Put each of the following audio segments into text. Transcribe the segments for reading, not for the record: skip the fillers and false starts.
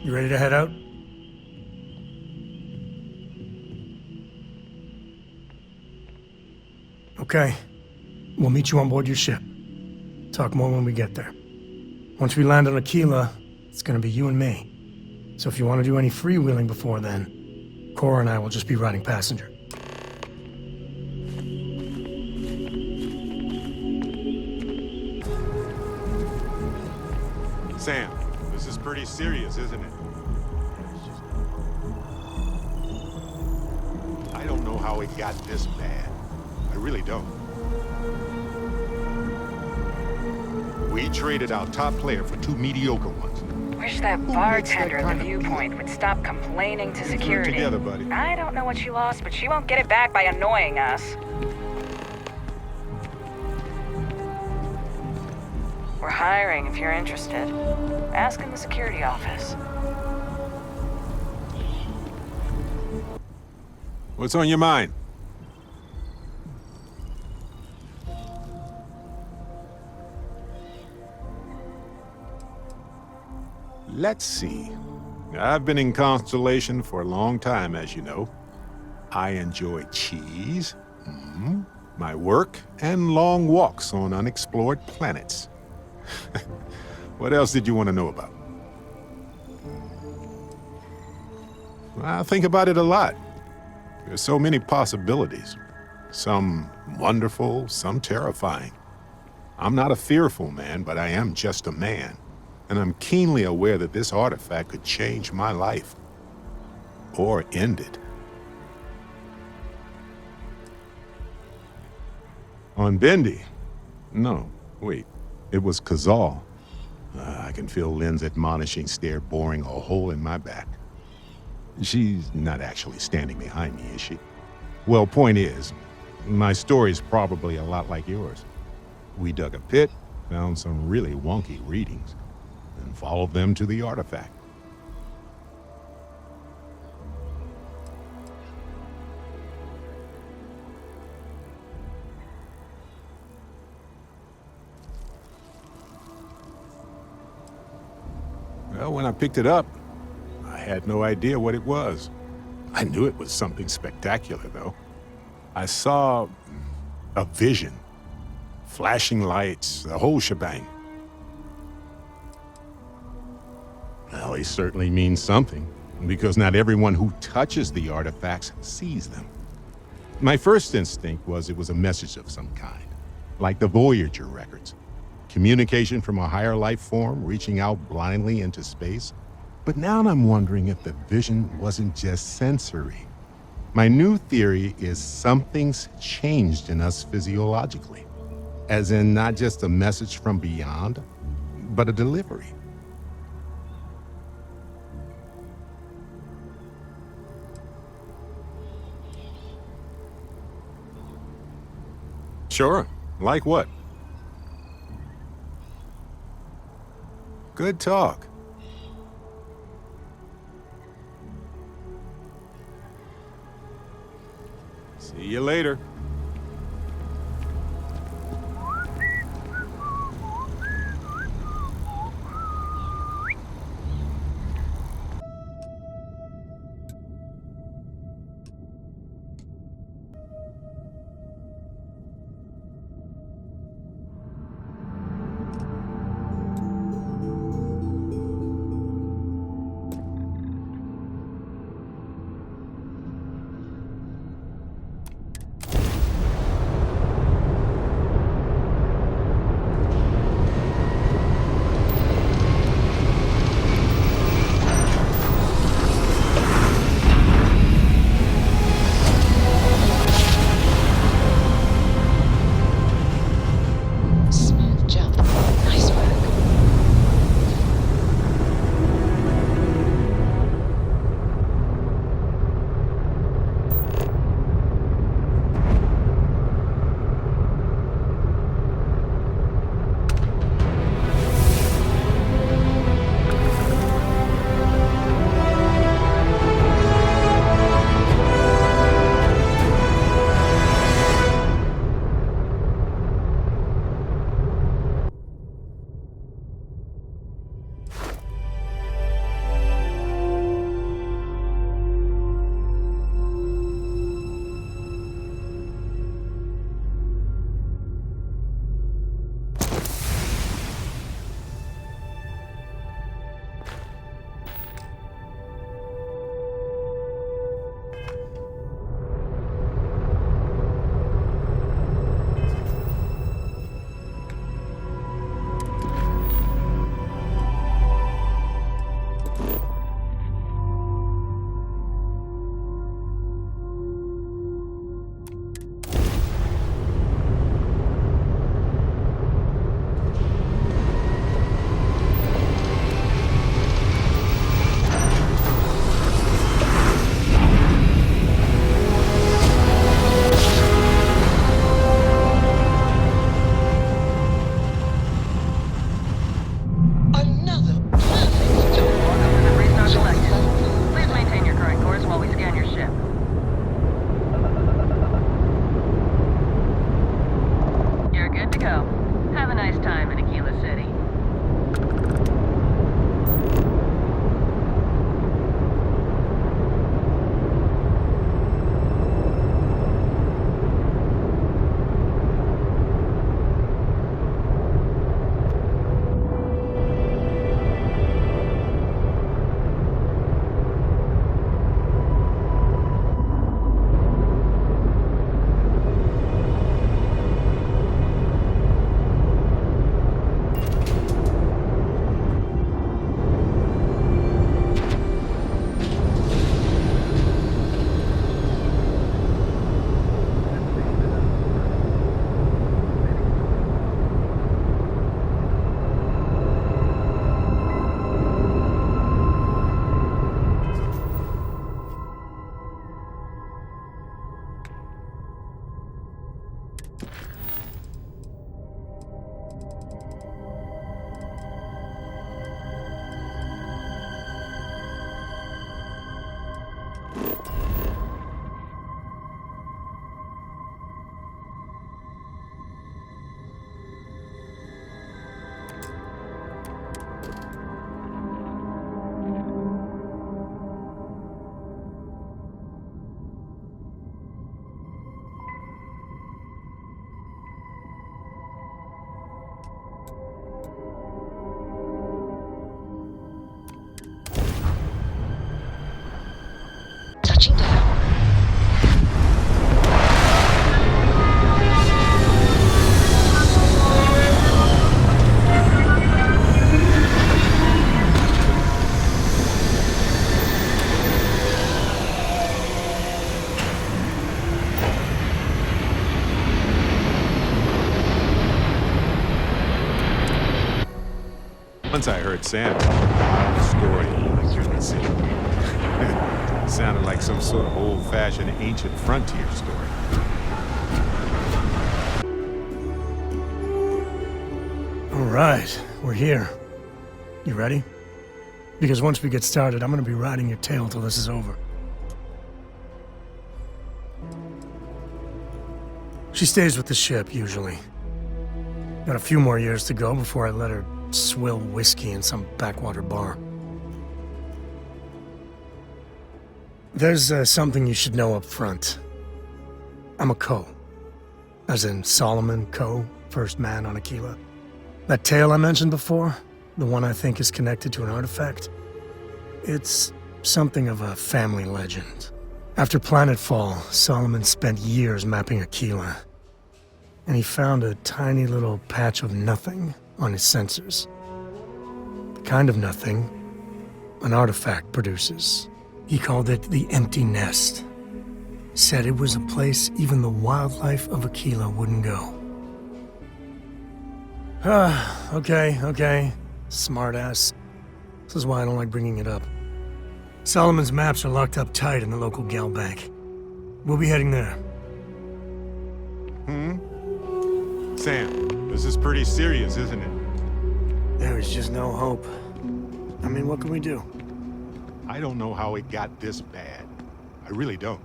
You ready to head out? Okay. We'll meet you on board your ship. Talk more when we get there. Once we land on Akila, it's gonna be you and me. So if you want to do any freewheeling before then, Cora and I will just be riding passenger. Sam, this is pretty serious, isn't it? I don't know how it got this bad. I really don't. We traded our top player for two mediocre ones. Wish that bartender at the Viewpoint would stop complaining to security. Together, buddy. I don't know what she lost, but she won't get it back by annoying us. We're hiring if you're interested. Ask in the security office. What's on your mind? Let's see. I've been in Constellation for a long time, as you know. I enjoy cheese, my work, and long walks on unexplored planets. What else did you want to know about? I think about it a lot. There's so many possibilities. Some wonderful, some terrifying. I'm not a fearful man, but I am just a man. And I'm keenly aware that this artifact could change my life. Or end it. On Bendy? No, wait. It was Kazal. I can feel Lynn's admonishing stare boring a hole in my back. She's not actually standing behind me, is she? Well, point is, my story's probably a lot like yours. We dug a pit, found some really wonky readings, and followed them to the artifact. Well, when I picked it up, I had no idea what it was. I knew it was something spectacular, though. I saw a vision. Flashing lights, the whole shebang. Well, they certainly mean something, because not everyone who touches the artifacts sees them. My first instinct was it was a message of some kind, like the Voyager records. Communication from a higher life form reaching out blindly into space. But now I'm wondering if the vision wasn't just sensory. My new theory is something's changed in us physiologically. As in not just a message from beyond, but a delivery. Sure. Like what? Good talk. See you later. go. Have a nice time in Akila City. Touching down. Once I heard Sam talk about the story he was releasing. Sounded like some sort of old-fashioned ancient frontier story. All right, we're here. You ready? Because once we get started, I'm gonna be riding your tail till this is over. She stays with the ship, usually. Got a few more years to go before I let her swill whiskey in some backwater bar. There's something you should know up front. I'm a Co. As in Solomon Co., first man on Akila. That tale I mentioned before, the one I think is connected to an artifact, it's something of a family legend. After planetfall, Solomon spent years mapping Akila, and he found a tiny little patch of nothing on his sensors. The kind of nothing an artifact produces. He called it the Empty Nest. Said it was a place even the wildlife of Akila wouldn't go. Okay. Smartass. This is why I don't like bringing it up. Solomon's maps are locked up tight in the local gal bank. We'll be heading there. Sam, this is pretty serious, isn't it? There is just no hope. I mean, what can we do? I don't know how it got this bad. I really don't.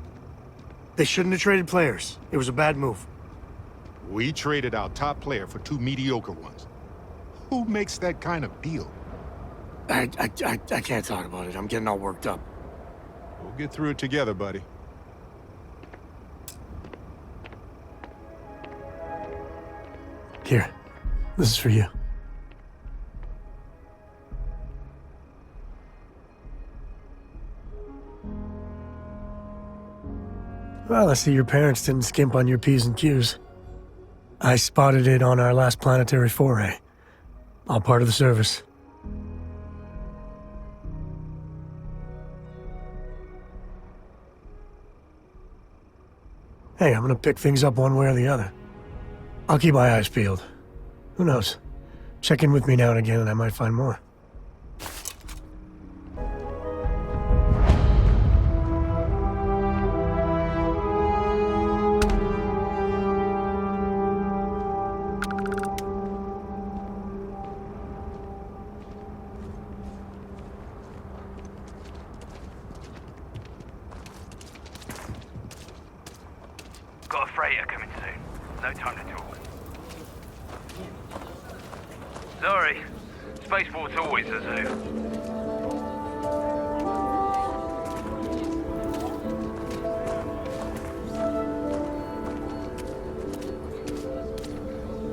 They shouldn't have traded players. It was a bad move. We traded our top player for two mediocre ones. Who makes that kind of deal? I can't talk about it. I'm getting all worked up. We'll get through it together, buddy. Here, this is for you. Well, I see your parents didn't skimp on your P's and Q's. I spotted it on our last planetary foray. All part of the service. Hey, I'm gonna pick things up one way or the other. I'll keep my eyes peeled. Who knows? Check in with me now and again and I might find more. Got a freighter coming soon. No time to talk. Sorry. Spaceport's always a zoo.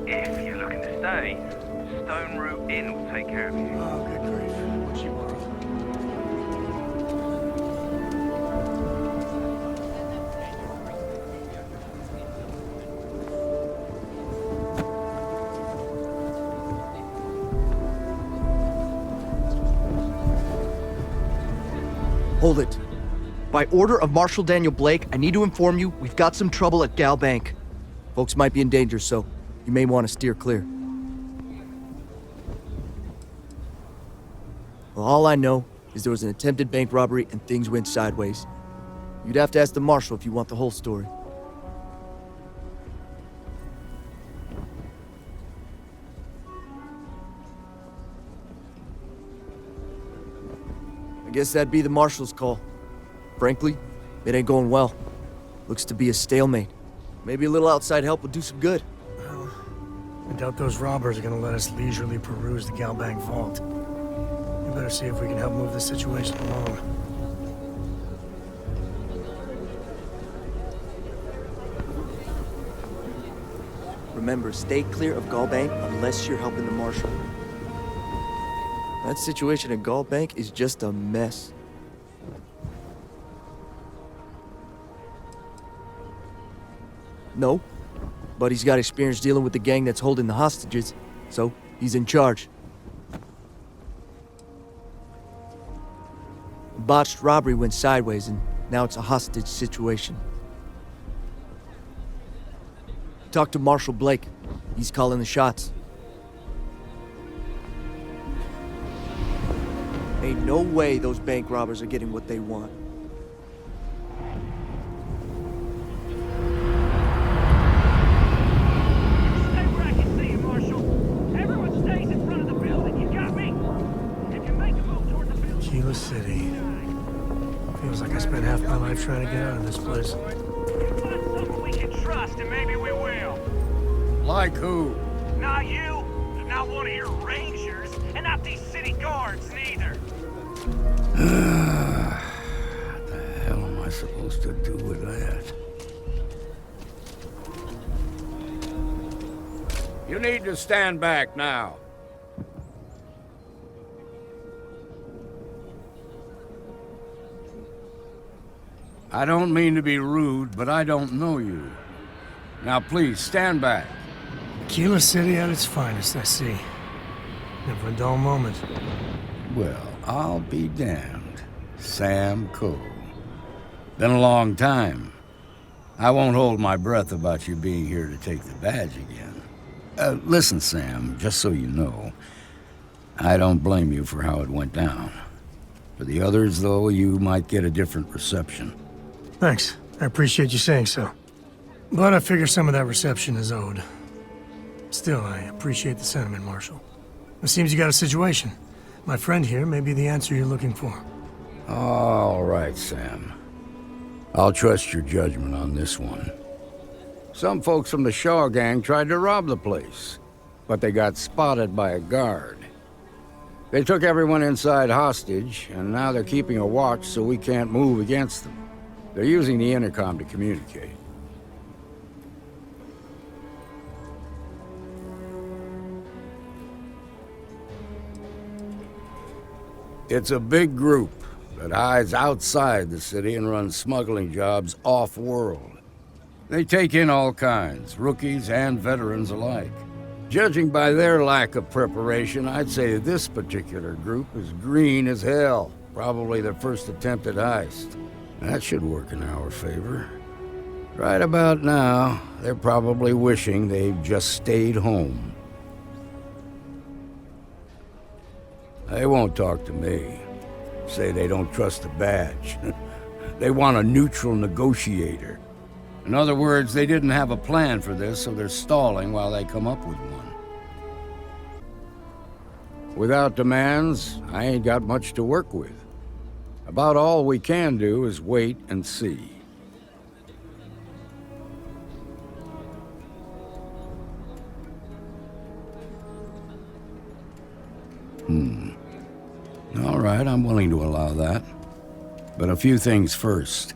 If you're looking to stay, Stone Route Inn will take care of you. Oh, good grief. What'd she borrow? Hold it. By order of Marshal Daniel Blake, I need to inform you we've got some trouble at Gal Bank. Folks might be in danger, so you may want to steer clear. Well, all I know is there was an attempted bank robbery and things went sideways. You'd have to ask the Marshal if you want the whole story. I guess that'd be the Marshal's call. Frankly, it ain't going well. Looks to be a stalemate. Maybe a little outside help would do some good. Well, I doubt those robbers are gonna let us leisurely peruse the Galbank vault. We better see if we can help move the situation along. Remember, stay clear of Galbank unless you're helping the Marshal. That situation at Galbank is just a mess. No, but he's got experience dealing with the gang that's holding the hostages, so he's in charge. Botched robbery went sideways, and now it's a hostage situation. Talk to Marshal Blake. He's calling the shots. Ain't no way those bank robbers are getting what they want. Stay where I can see you, Marshal. Everyone stays in front of the building. You got me? If you make a move toward the building... Akila City. Feels like I spent half my life trying to get out of this place. Find someone we can trust, and maybe we will. Like who? Not you, not one of your rangers, and not these city guards, neither. What the hell am I supposed to do with that? You need to stand back now. I don't mean to be rude, but I don't know you. Now please, stand back. Akila City at its finest, I see. Never a dull moment. Well, I'll be damned. Sam Cole. Been a long time. I won't hold my breath about you being here to take the badge again. Listen, Sam, just so you know, I don't blame you for how it went down. For the others, though, you might get a different reception. Thanks. I appreciate you saying so. But I figure some of that reception is owed. Still, I appreciate the sentiment, Marshal. It seems you got a situation. My friend here may be the answer you're looking for. All right, Sam. I'll trust your judgment on this one. Some folks from the Shaw gang tried to rob the place, but they got spotted by a guard. They took everyone inside hostage, and now they're keeping a watch so we can't move against them. They're using the intercom to communicate. It's a big group that hides outside the city and runs smuggling jobs off-world. They take in all kinds, rookies and veterans alike. Judging by their lack of preparation, I'd say this particular group is green as hell. Probably their first attempt at heist. That should work in our favor. Right about now, they're probably wishing they've just stayed home. They won't talk to me. Say they don't trust the badge. They want a neutral negotiator. In other words, they didn't have a plan for this, so they're stalling while they come up with one. Without demands, I ain't got much to work with. About all we can do is wait and see. All right, I'm willing to allow that. But a few things first.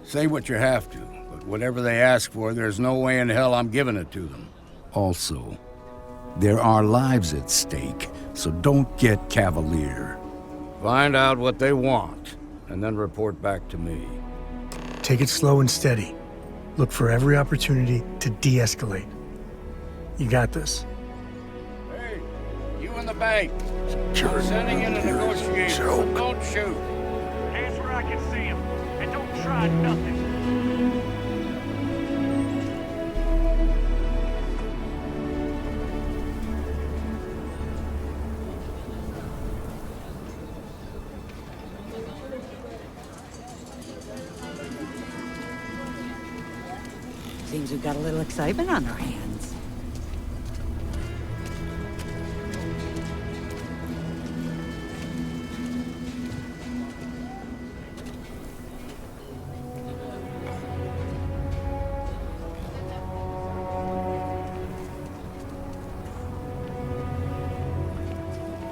Say what you have to, but whatever they ask for, there's no way in hell I'm giving it to them. Also, there are lives at stake, so don't get cavalier. Find out what they want, and then report back to me. Take it slow and steady. Look for every opportunity to de-escalate. You got this. Hey, you in the bank. I'm sending in a negotiator, so don't shoot. Hands where I can see him. And don't try nothing. Seems we've got a little excitement on our hands.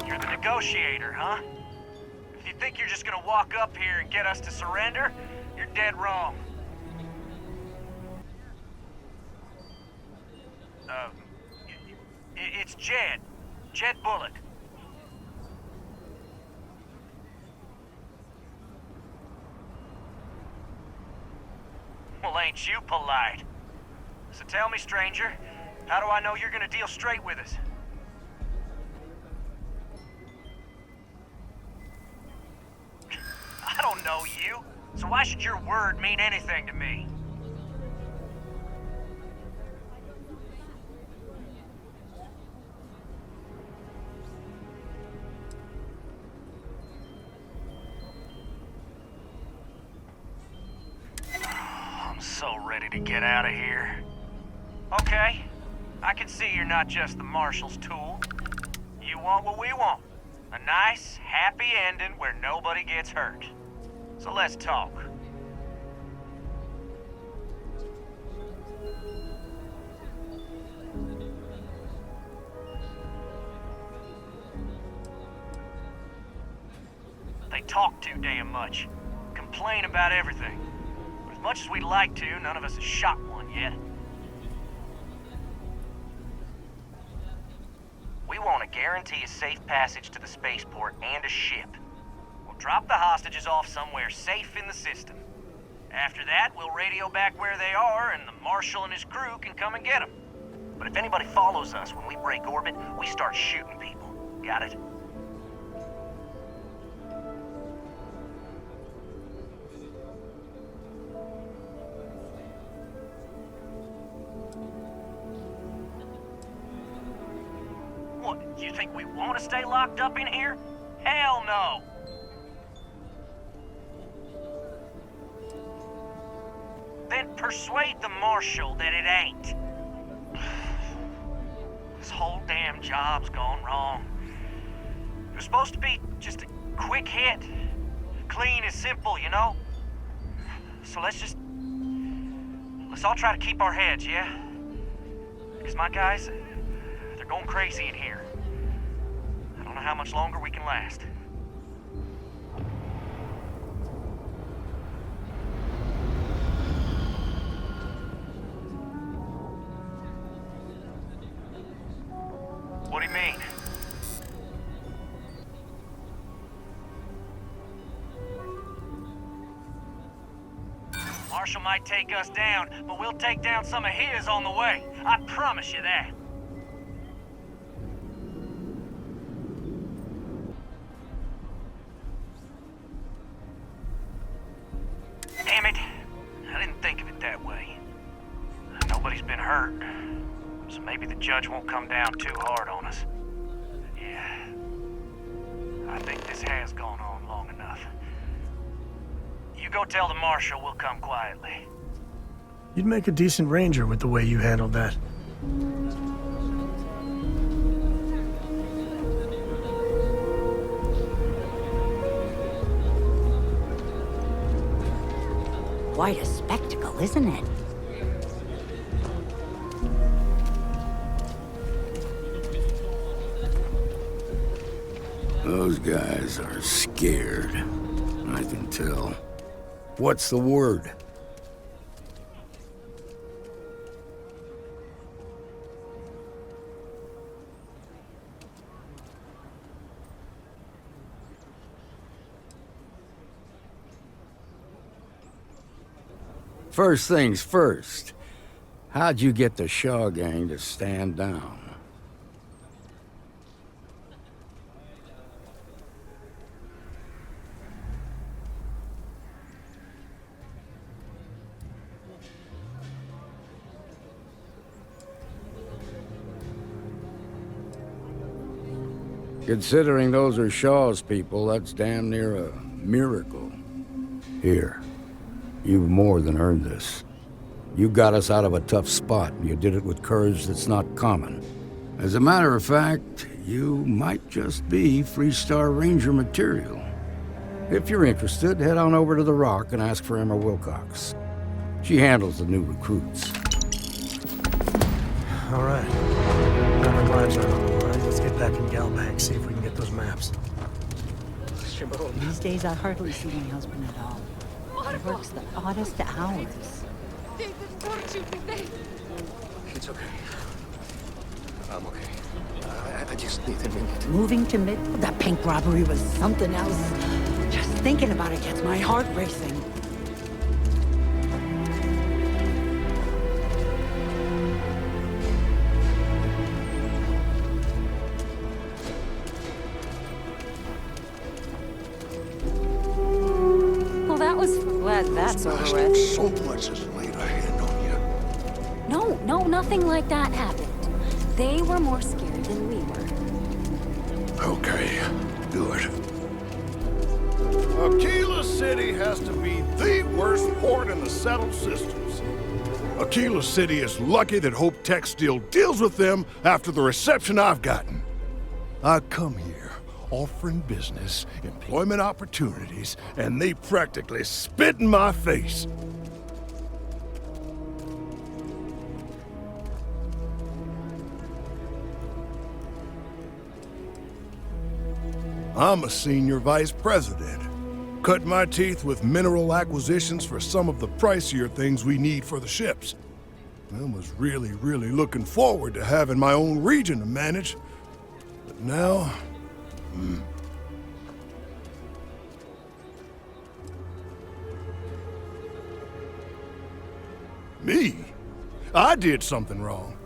You're the negotiator, huh? If you think you're just gonna walk up here and get us to surrender, you're dead wrong. It's Jed. Jed Bullock. Well, ain't you polite? So tell me, stranger, how do I know you're gonna deal straight with us? I don't know you, so why should your word mean anything to me? So ready to get out of here. Okay, I can see you're not just the Marshal's tool. You want what we want. A nice, happy ending where nobody gets hurt. So let's talk. They talk too damn much. Complain about everything. As much as we'd like to, none of us has shot one yet. We want to guarantee a safe passage to the spaceport and a ship. We'll drop the hostages off somewhere safe in the system. After that, we'll radio back where they are, and the Marshal and his crew can come and get them. But if anybody follows us when we break orbit, we start shooting people. Got it? What, you think we want to stay locked up in here? Hell no! Then persuade the Marshal that it ain't. This whole damn job's gone wrong. It was supposed to be just a quick hit. Clean and simple, you know? So let's all try to keep our heads, yeah? Because my guys, they're going crazy in here. I don't know how much longer we can last. What do you mean? Marshal might take us down, but we'll take down some of his on the way. I promise you that. Damn it. I didn't think of it that way. Nobody's been hurt, so maybe the judge won't come down too hard on us. Yeah. I think this has gone on long enough. You go tell the Marshal we'll come quietly. You'd make a decent ranger with the way you handled that. Quite a spectacle, isn't it? Those guys are scared. I can tell. What's the word? First things first. How'd you get the Shaw gang to stand down? Considering those are Shaw's people, that's damn near a miracle. Here, you've more than earned this. You got us out of a tough spot, and you did it with courage that's not common. As a matter of fact, you might just be Freestar Ranger material. If you're interested, head on over to the Rock and ask for Emma Wilcox. She handles the new recruits. All right. Now our lives are on the line. Let's get back in Galbank, see if we can get those maps. These days, I hardly see my husband at all. He works the oddest hours. David, don't you think? It's okay. I'm okay. I just need a minute. Moving to mid... That pink robbery was something else. Just thinking about it gets my heart racing. Well, that was... Glad that's over Bastard with. so much as laid a hand on you. No, nothing like that happened. They were more scared than we were. Okay, good. Akila City has to be the worst port in the settled systems. Akila City is lucky that Hope Tech still deals with them after the reception I've gotten. I come here offering business, employment opportunities, and they practically spit in my face. I'm a senior vice president. Cut my teeth with mineral acquisitions for some of the pricier things we need for the ships. I was really looking forward to having my own region to manage. But now... Me? I did something wrong.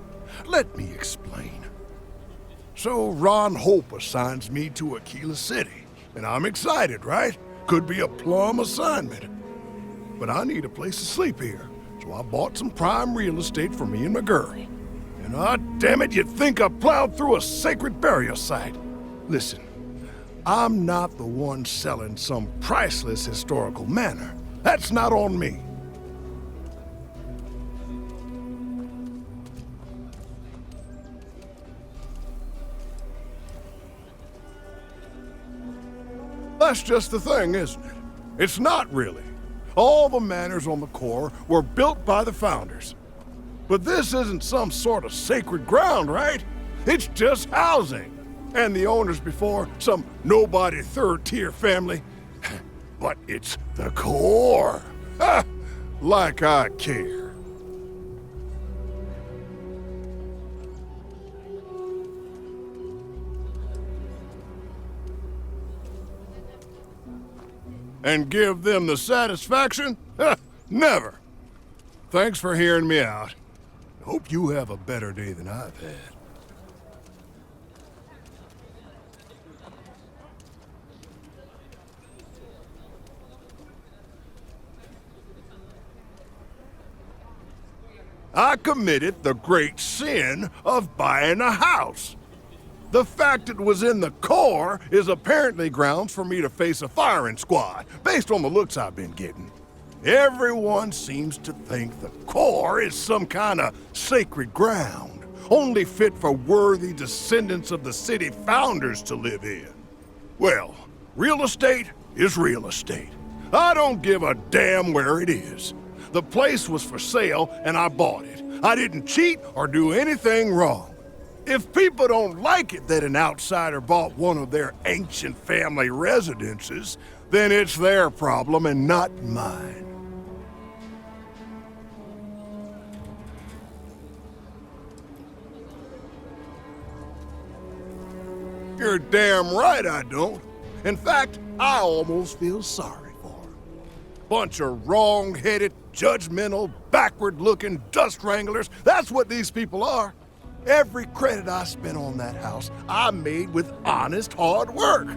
Let me explain. So Ron Hope assigns me to Akila City, and I'm excited, right? Could be a plum assignment. But I need a place to sleep here, so I bought some prime real estate for me and my girl. And damn it, you'd think I plowed through a sacred burial site. Listen, I'm not the one selling some priceless historical manor. That's not on me. That's just the thing, isn't it? It's not really. All the manors on the core were built by the founders. But this isn't some sort of sacred ground, right? It's just housing. And the owners before, some nobody third-tier family. But it's the core. Ha! Like I care. And give them the satisfaction? Never. Thanks for hearing me out. Hope you have a better day than I've had. I committed the great sin of buying a house. The fact it was in the core is apparently grounds for me to face a firing squad, based on the looks I've been getting. Everyone seems to think the core is some kind of sacred ground, only fit for worthy descendants of the city founders to live in. Well, real estate is real estate. I don't give a damn where it is. The place was for sale, and I bought it. I didn't cheat or do anything wrong. If people don't like it that an outsider bought one of their ancient family residences, then it's their problem and not mine. You're damn right I don't. In fact, I almost feel sorry for her. Bunch of wrong-headed, judgmental, backward-looking dust wranglers. That's what these people are. Every credit I spent on that house, I made with honest, hard work.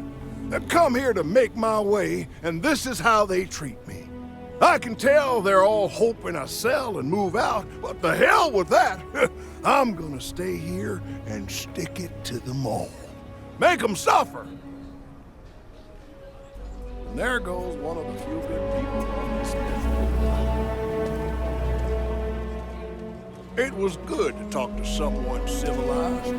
I come here to make my way, and this is how they treat me. I can tell they're all hoping I sell and move out, but the hell with that. I'm gonna stay here and stick it to them all. Make them suffer. And there goes one of the few good people on this earth. It was good to talk to someone civilized.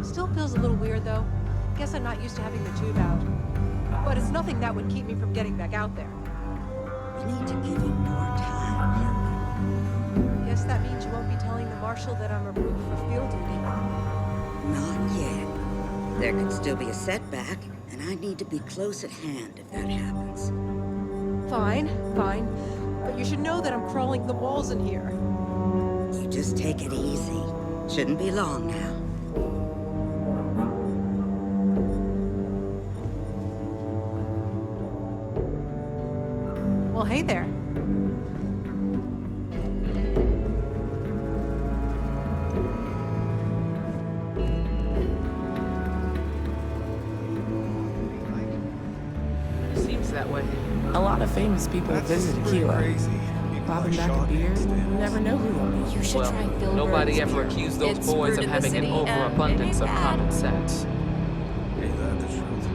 Still feels a little weird, though. Guess I'm not used to having the tube out. But it's nothing that would keep me from getting back out there. We need to give him more time. Guess that means you won't be telling the marshal that I'm removed for field duty. Not yet. There could still be a setback, and I need to be close at hand if that happens. Fine. But you should know that I'm crawling the walls in here. You just take it easy. Shouldn't be long now. Well, hey there. Seems that way. A lot of famous people visit Akila. Popping back a beer, you never know who will be. You should try Phil nobody Bird's ever beer. accused those It's boys brewed of in the having an city, and overabundance it of ain't common bad. sense. Ain't that the truth?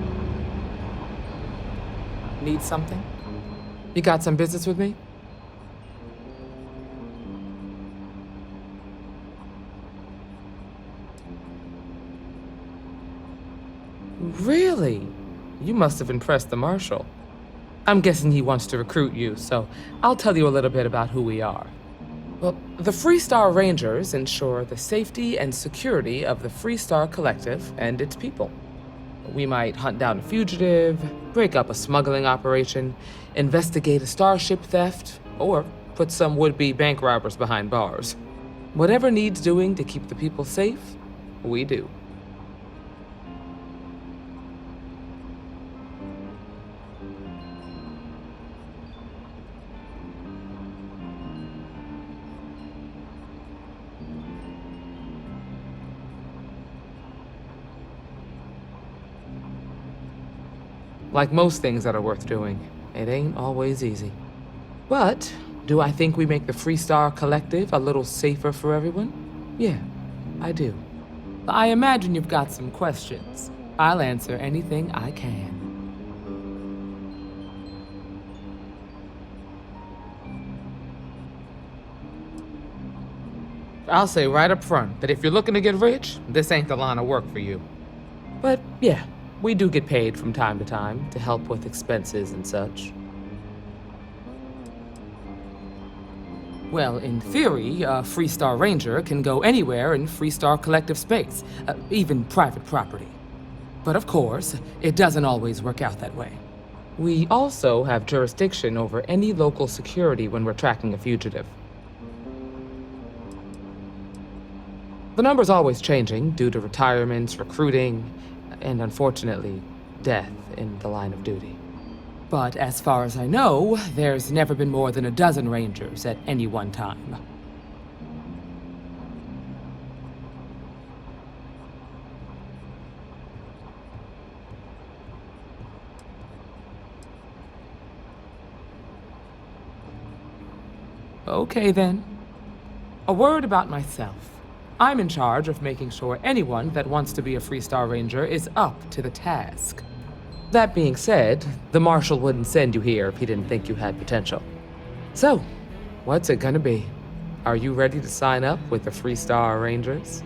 Need something? You got some business with me? Really? You must have impressed the marshal. I'm guessing he wants to recruit you, so I'll tell you a little bit about who we are. Well, the Freestar Rangers ensure the safety and security of the Freestar Collective and its people. We might hunt down a fugitive, break up a smuggling operation, investigate a starship theft, or put some would-be bank robbers behind bars. Whatever needs doing to keep the people safe, we do. Like most things that are worth doing, it ain't always easy. But do I think we make the Freestar Collective a little safer for everyone? Yeah, I do. I imagine you've got some questions. I'll answer anything I can. I'll say right up front that if you're looking to get rich, this ain't the line of work for you. But yeah, we do get paid from time to time to help with expenses and such. Well, in theory, a Freestar Ranger can go anywhere in Freestar Collective space, even private property. But of course, it doesn't always work out that way. We also have jurisdiction over any local security when we're tracking a fugitive. The number's always changing due to retirements, recruiting, and unfortunately, death in the line of duty. But as far as I know, there's never been more than a dozen Rangers at any one time. Okay then. A word about myself. I'm in charge of making sure anyone that wants to be a Freestar Ranger is up to the task. That being said, the Marshal wouldn't send you here if he didn't think you had potential. So, what's it gonna be? Are you ready to sign up with the Freestar Rangers?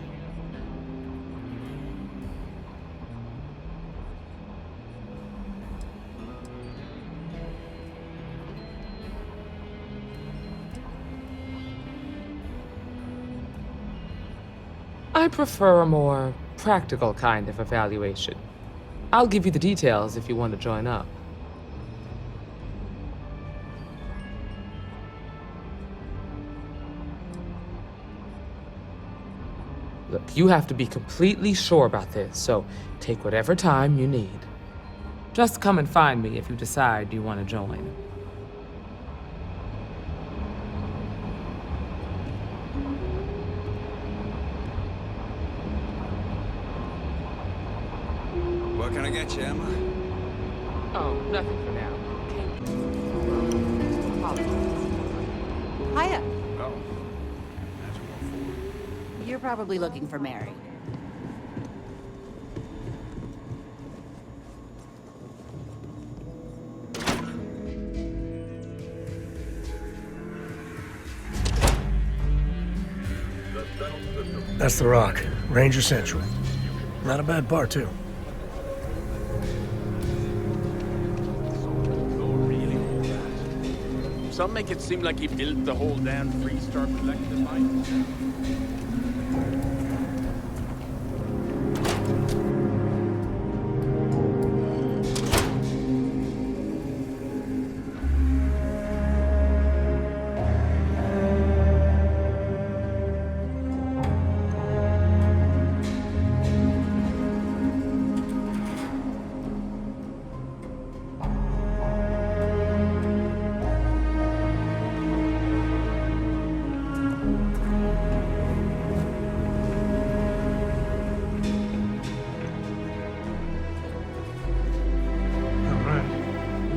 I prefer a more practical kind of evaluation. I'll give you the details if you want to join up. Look, you have to be completely sure about this, so take whatever time you need. Just come and find me if you decide you want to join. What can I get you, Emma? Oh, nothing for now. Hiya. Oh. You're probably looking for Mary. That's the Rock. Ranger Central. Not a bad part, too. Some make it seem like he built the whole damn Freestar collective mine.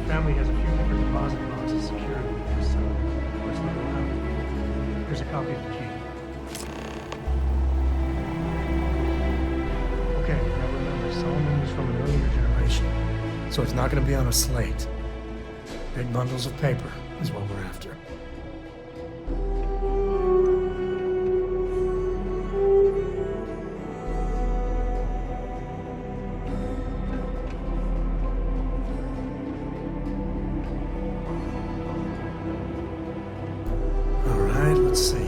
Family has a few different deposit boxes secured with this, so let's look around. Here's a copy of the key. Okay, now remember, Solomon was from an earlier generation, so it's not going to be on a slate. Big bundles of paper is what we're after. Let's see.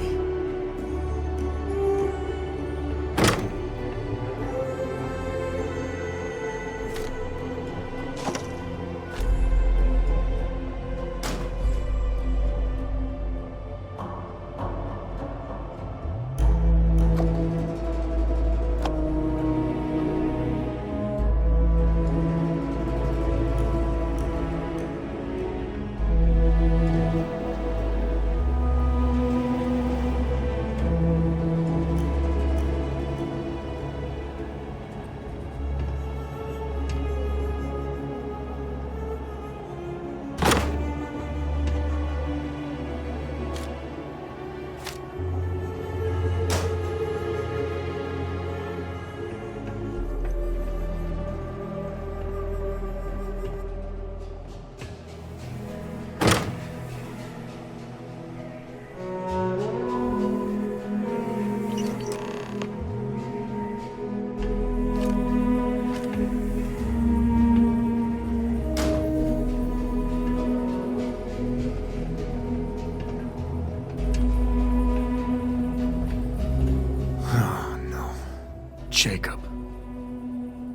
Jacob.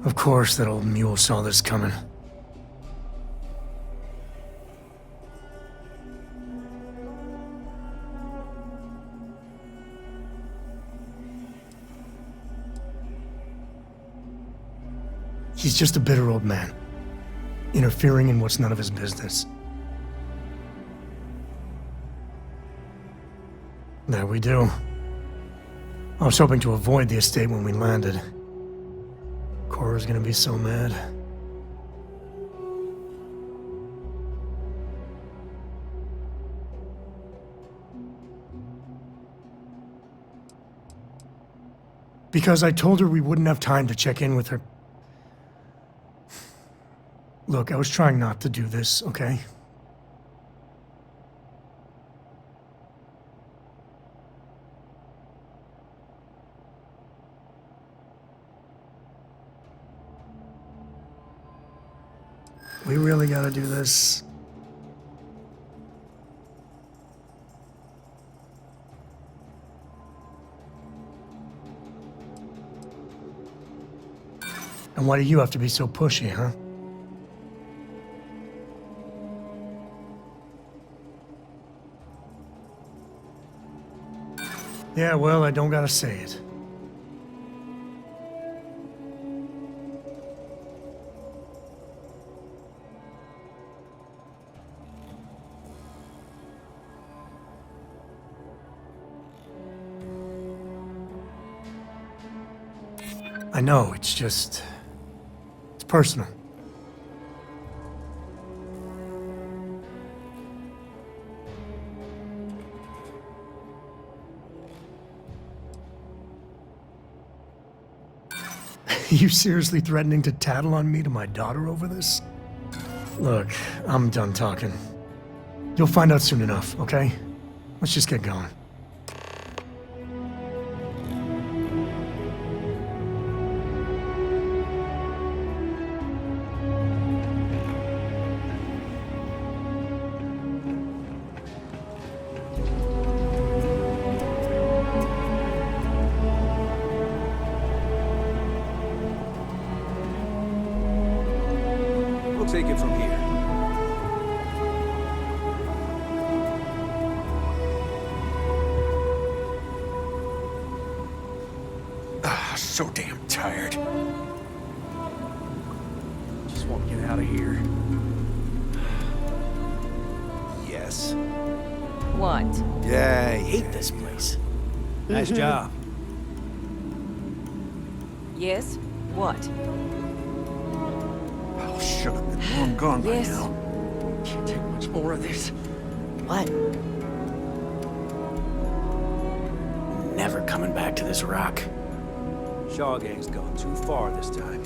Of course that old mule saw this coming. He's just a bitter old man, interfering in what's none of his business. There we do. I was hoping to avoid the estate when we landed. Cora's gonna be so mad. Because I told her we wouldn't have time to check in with her. Look, I was trying not to do this, okay? We really gotta do this. And why do you have to be so pushy, huh? Yeah, well, I don't gotta say it. I know, it's just... it's personal. You seriously threatening to tattle on me to my daughter over this? Look, I'm done talking. You'll find out soon enough, okay? Let's just get going. We'll take it from here. So damn tired. Just want to get out of here. Yes. What? Yeah, I hate this place. Nice job. Yes? What? Oh, should have been long gone by Yes. now. Can't take much more of this. What? Never coming back to this rock. Shaw Gang's gone too far this time.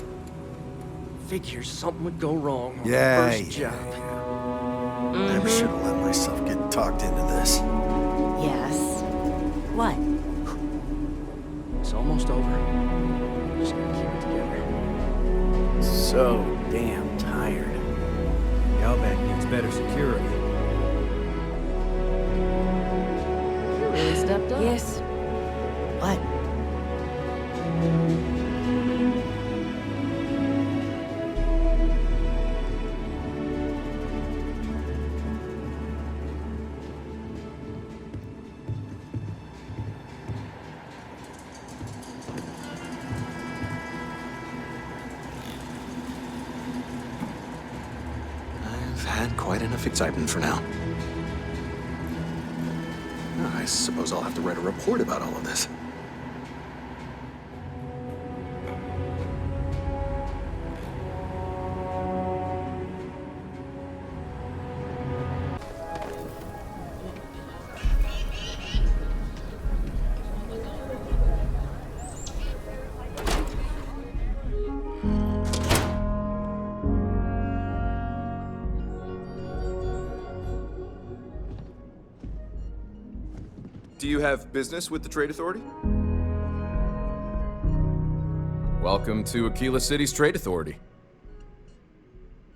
Figures something would go wrong on Yeah, the first yeah, job. Never should have let myself get talked into this. Yes. What? It's almost over. Just gotta keep it together. So damn tired. Galbank needs better security. You really stepped up. Yes. What? I've had quite enough excitement for now. I suppose I'll have to write a report about all of this. Do you have business with the Trade Authority? Welcome to Akila City's Trade Authority.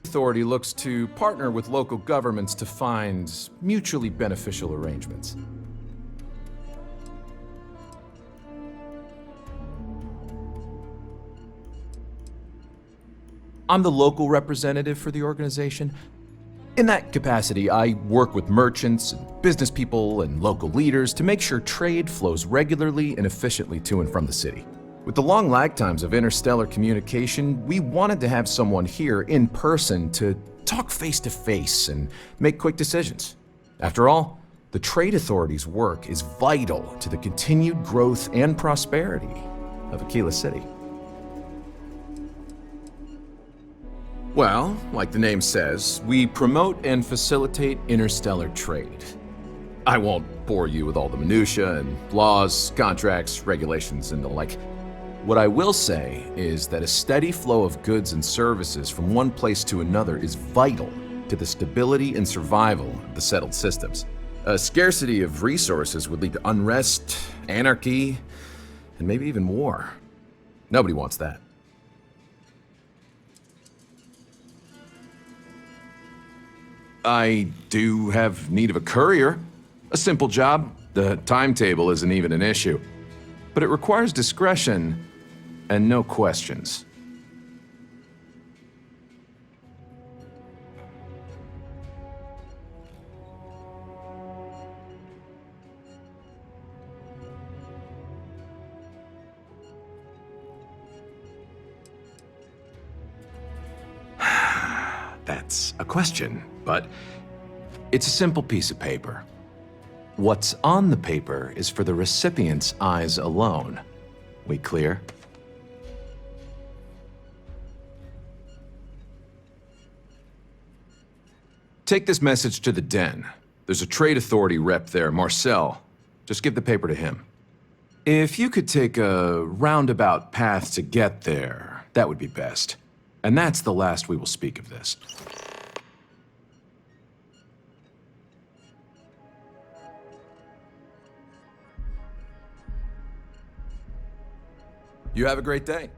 The Authority looks to partner with local governments to find mutually beneficial arrangements. I'm the local representative for the organization. In that capacity, I work with merchants, and business people, and local leaders to make sure trade flows regularly and efficiently to and from the city. With the long lag times of interstellar communication, we wanted to have someone here in person to talk face to face and make quick decisions. After all, the Trade Authority's work is vital to the continued growth and prosperity of Akila City. Well, like the name says, we promote and facilitate interstellar trade. I won't bore you with all the minutiae and laws, contracts, regulations, and the like. What I will say is that a steady flow of goods and services from one place to another is vital to the stability and survival of the settled systems. A scarcity of resources would lead to unrest, anarchy, and maybe even war. Nobody wants that. I do have need of a courier. A simple job. The timetable isn't even an issue. But it requires discretion and no questions. That's a question, but it's a simple piece of paper. What's on the paper is for the recipient's eyes alone. We clear? Take this message to the Den. There's a trade authority rep there, Marcel. Just give the paper to him. If you could take a roundabout path to get there, that would be best. And that's the last we will speak of this. You have a great day.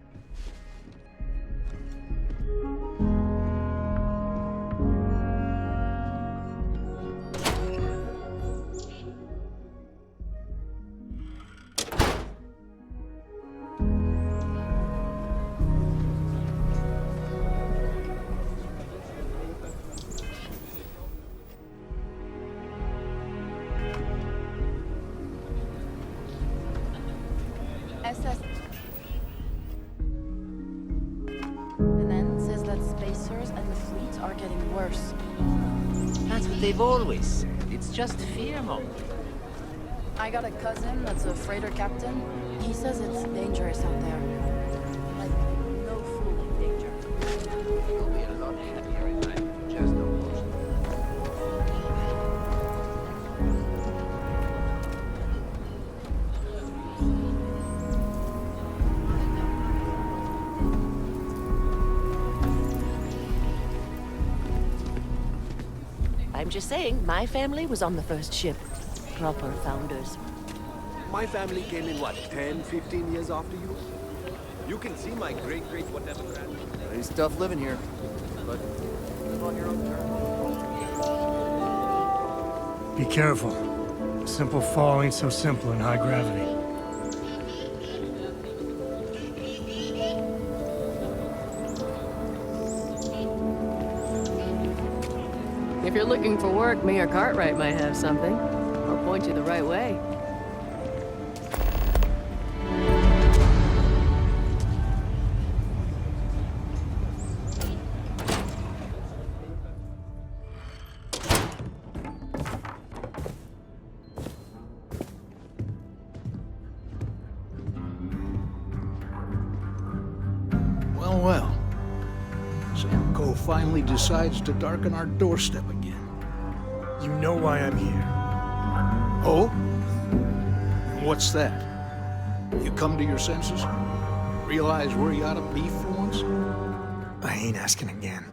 And then says that spacers and the fleet are getting worse. That's what they've always said. It's just fear-mongering. I got a cousin that's a freighter captain. He says it's dangerous out there. Like, no fooling danger. You'll be a lot happier in life. Just don't push. I'm just saying, my family was on the first ship. Proper founders. My family came in, what, 10, 15 years after you? You can see my great-great whatever grandmother. It's tough living here, but live on your own terms. Be careful. A simple fall ain't so simple in high gravity. If you're looking for work, me or Cartwright might have something. Or point you the right way. Well, well. Sam Coe finally decides to darken our doorstep again. You know why I'm here. Oh? What's that? You come to your senses? Realize where you ought to be for once? I ain't asking again.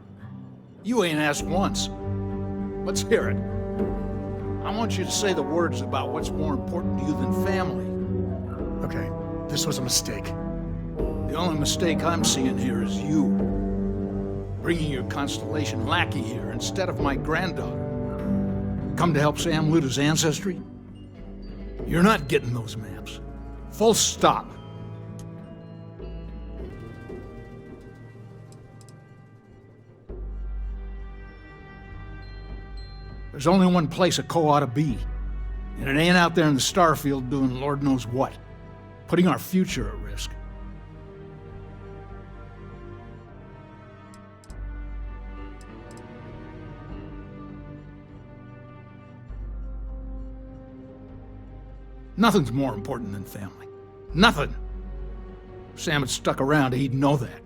You ain't asked once. Let's hear it. I want you to say the words about what's more important to you than family. Okay, this was a mistake. The only mistake I'm seeing here is you. Bringing your Constellation lackey here instead of my granddaughter. Come to help Sam loot his ancestry? You're not getting those maps. Full stop. There's only one place a Coe ought to be. And it ain't out there in the Starfield doing Lord knows what. Putting our future at risk. Nothing's more important than family. Nothing. If Sam had stuck around, he'd know that.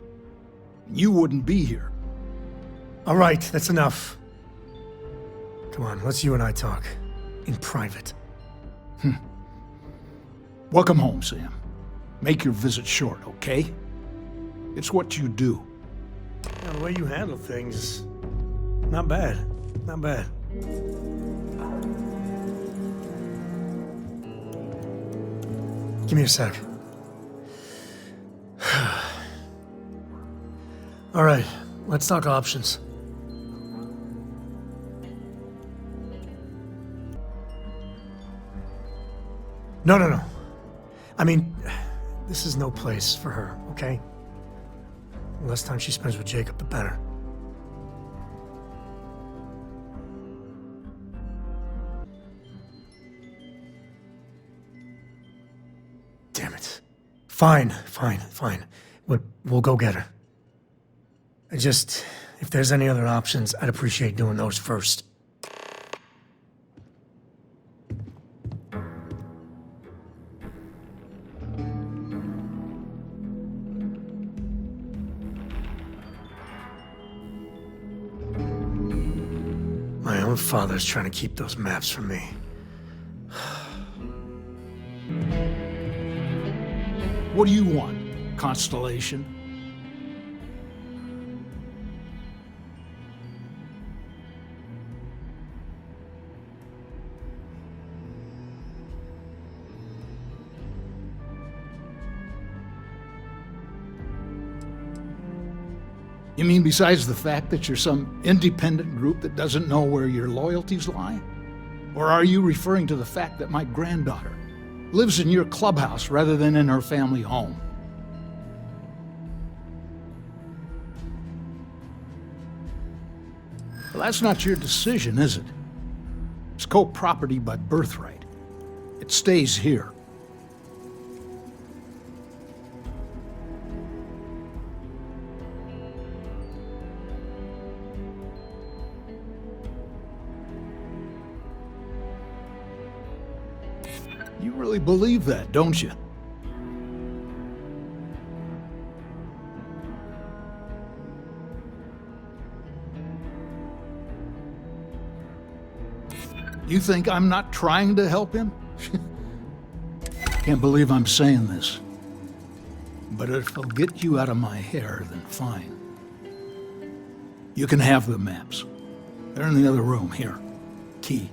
You wouldn't be here. All right, that's enough. Come on, let's you and I talk. In private. Welcome home, Sam. Make your visit short, okay? It's what you do. Yeah, the way you handle things, not bad. Not bad. Give me a sec. All right, let's talk options. No. I mean, this is no place for her, okay? The less time she spends with Jacob, the better. Damn it. Fine. We'll go get her. If there's any other options, I'd appreciate doing those first. My own father's trying to keep those maps from me. What do you want? Constellation? You mean besides the fact that you're some independent group that doesn't know where your loyalties lie? Or are you referring to the fact that my granddaughter lives in your clubhouse rather than in her family home? Well, that's not your decision, is it? It's co-property by birthright. It stays here. You really believe that, don't you? You think I'm not trying to help him? Can't believe I'm saying this. But if it'll get you out of my hair, then fine. You can have the maps. They're in the other room. Here. Key.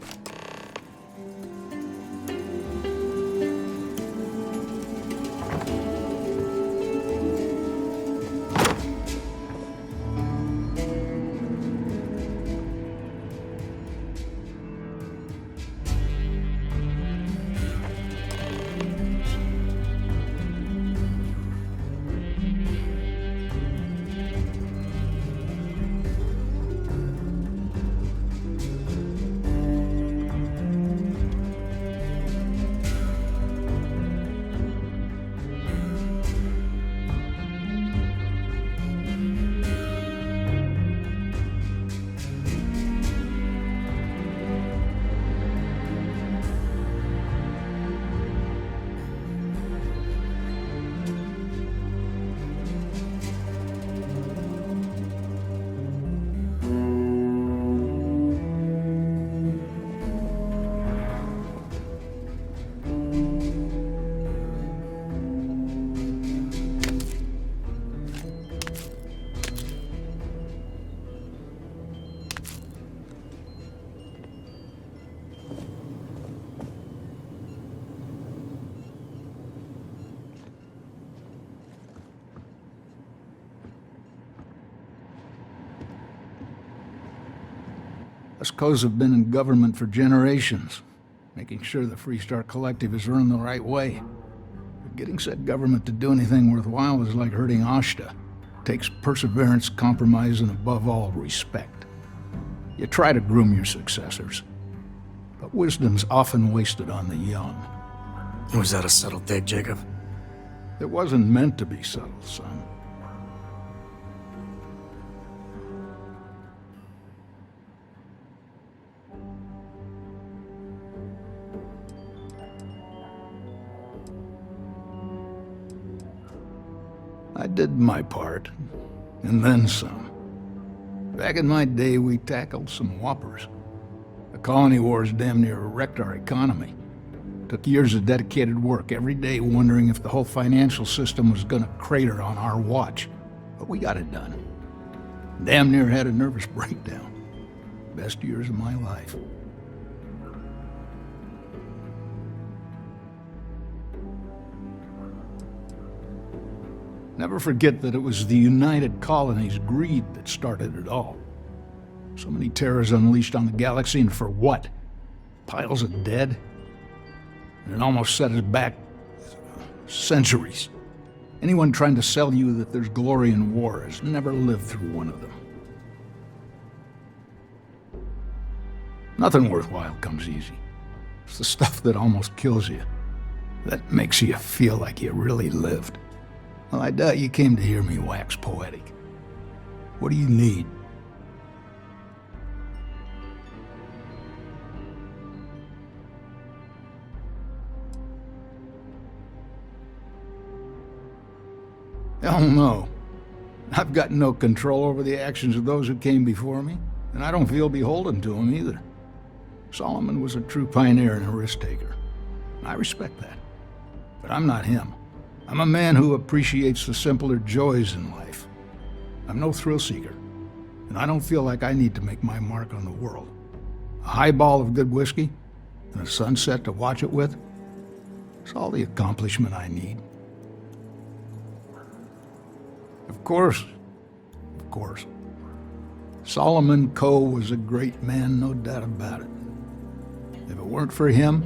Us co's have been in government for generations, making sure the Freestar Collective is run the right way. But getting said government to do anything worthwhile is like herding Ashta. It takes perseverance, compromise, and above all, respect. You try to groom your successors, but wisdom's often wasted on the young. Was that a subtle dig, Jacob? It wasn't meant to be subtle, son. I did my part, and then some. Back in my day, we tackled some whoppers. The colony wars damn near wrecked our economy. Took years of dedicated work, every day wondering if the whole financial system was gonna crater on our watch. But we got it done. Damn near had a nervous breakdown. Best years of my life. Never forget that it was the United Colonies' greed that started it all. So many terrors unleashed on the galaxy, and for what? Piles of dead? And it almost set us back centuries. Anyone trying to sell you that there's glory in war has never lived through one of them. Nothing worthwhile comes easy. It's the stuff that almost kills you, that makes you feel like you really lived. Well, I doubt you came to hear me wax poetic. What do you need? Hell no. I've got no control over the actions of those who came before me, and I don't feel beholden to them either. Solomon was a true pioneer and a risk-taker. I respect that. But I'm not him. I'm a man who appreciates the simpler joys in life. I'm no thrill-seeker, and I don't feel like I need to make my mark on the world. A highball of good whiskey and a sunset to watch it with, it's all the accomplishment I need. Of course. Solomon Coe was a great man, no doubt about it. If it weren't for him,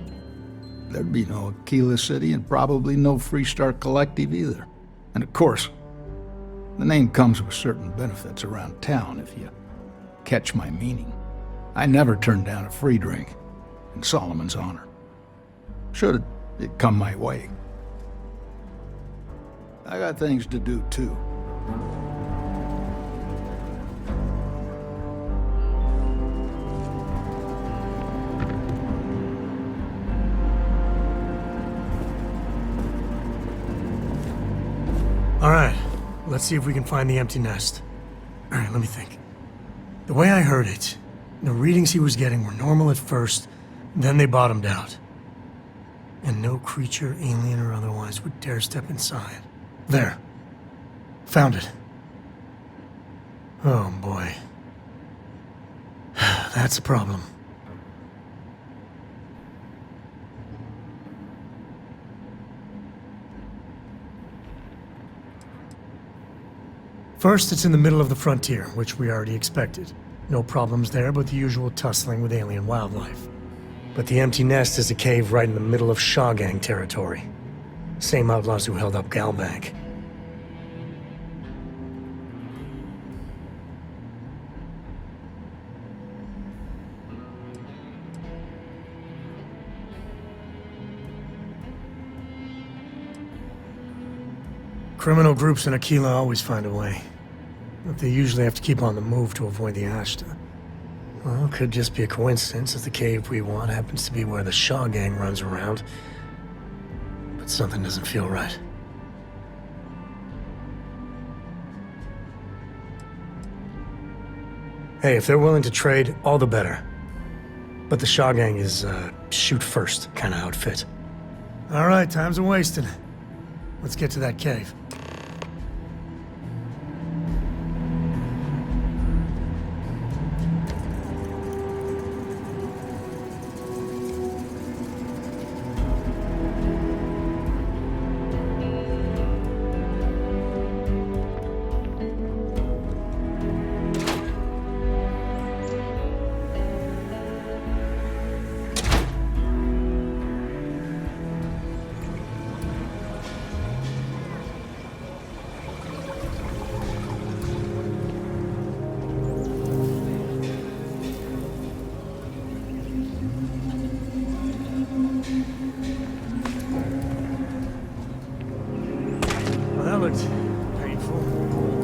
there'd be no Akila City and probably no Freestar Collective either. And of course, the name comes with certain benefits around town if you catch my meaning. I never turned down a free drink in Solomon's honor. Should it come my way. I got things to do too. All right, let's see if we can find the empty nest. All right, let me think. The way I heard it, the readings he was getting were normal at first, then they bottomed out. And no creature, alien or otherwise, would dare step inside. There. Found it. Oh boy. That's a problem. First, it's in the middle of the frontier, which we already expected. No problems there, but the usual tussling with alien wildlife. But the empty nest is a cave right in the middle of Shawgang territory. Same outlaws who held up Galbank. Criminal groups in Akila always find a way. But they usually have to keep on the move to avoid the Ashta. Well, it could just be a coincidence that the cave we want happens to be where the Shawgang runs around. But something doesn't feel right. Hey, if they're willing to trade, all the better. But the Shawgang is, shoot first kind of outfit. All right, time's a-wasting. Let's get to that cave. That looked painful.